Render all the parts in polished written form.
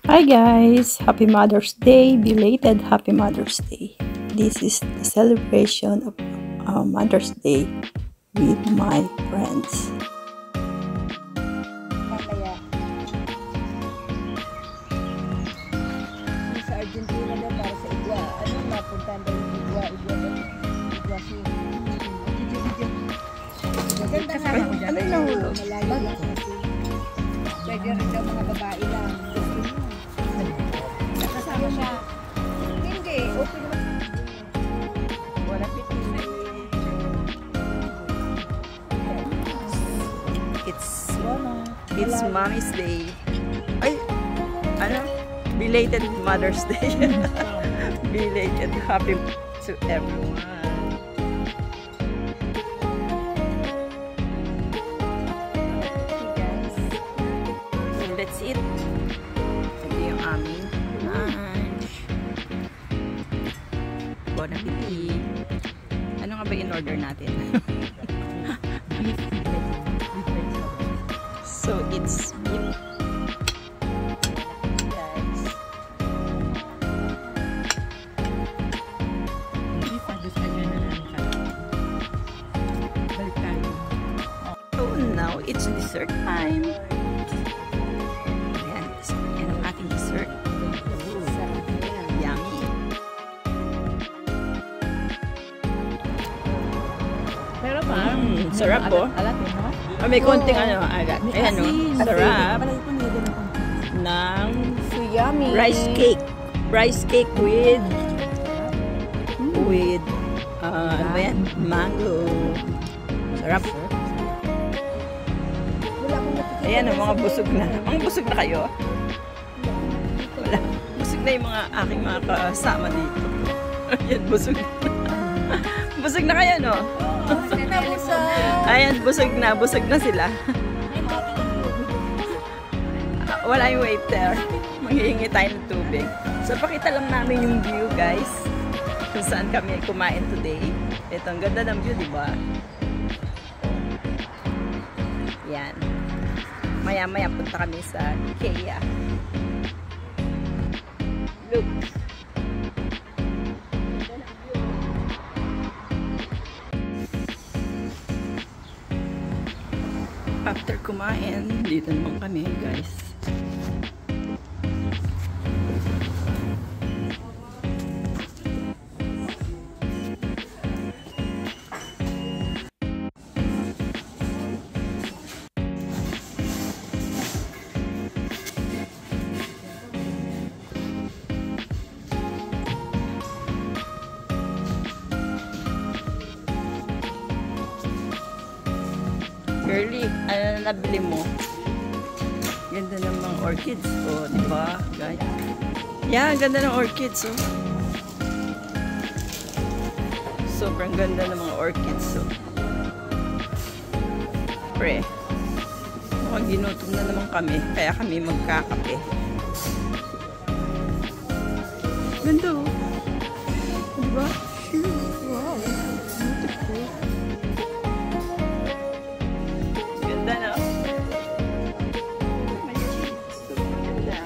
Hi guys! Happy Mother's Day! Belated Happy Mother's Day! This is the celebration of Mother's Day with my friends. Sa Argentina daw para sa igwa. Ano napuntahan daw yung igwa si maganda nga ako dyan. Ano yung malayo lang kasi. Pwede rin daw mga babae lang. Nakasama siya. Hindi, open naman. Wala It's Mommy's Day. Ay, ano? Belated Mother's Day. Belated happy to everyone. So that's it. Ito yung aming lunch. Bon appetit. Ano nga ba in-order natin? So it's beef. So now it's dessert time. Ayan, yan ang ating dessert. Yummy. Pero parang sarap po. Alat eh, no? Oh, may konting ano, alat. Ayan o, sarap. Ng So yummy. rice cake. Rice cake with ano ba yan? Mango. Sarap. Ayan ang mga busog na. Mga busog na kayo? Wala. Busog na yung mga aking mga kasama dito. Ayan, busog na. Busog na kayo, no? Ayan, busog na sila. Wala yung waiter. Manghihingi tayo ng tubig. So, pakita lang namin yung view, guys. Kung saan kami kumain today. Ito, ang ganda ng view, di ba? Yan. Maya-maya punta kami sa IKEA. Look. After kumain, dito naman kami, guys. Girlie, ano na nabili mo? Ganda ng mga orchids. Oh, di ba, guys? Yeah, ganda ng orchids, oh. Sobrang ganda ng mga orchids, oh. Pre. Mukhang ginutom na naman kami. Kaya kami magkakape. Ganda, oh. Di ba? Wow. Beautiful. Ganda, no? May cheese. Ganda.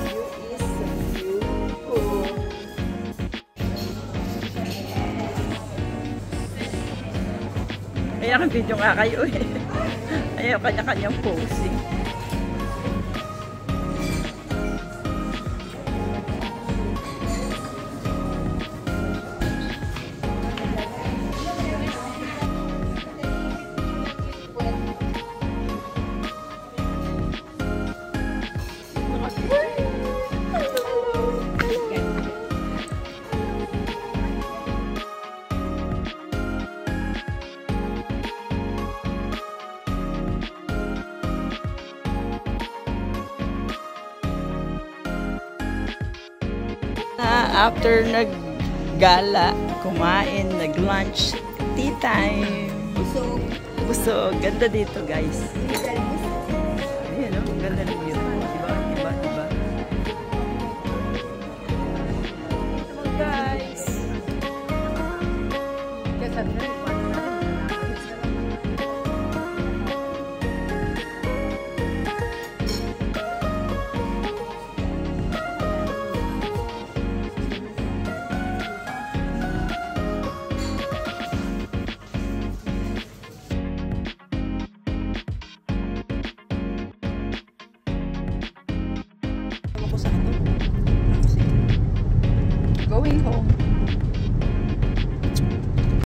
View is so beautiful. Kaya video nga kayo eh. Ayaw kanya-kanyang posing. After nag-gala, kumain, nag-lunch, tea time. Busog. Busog. Ganda dito, guys. Ayan, oh, ganda ng view. Diba? Diba? Diba? Ito mga guys. Kaya sabi na, going home.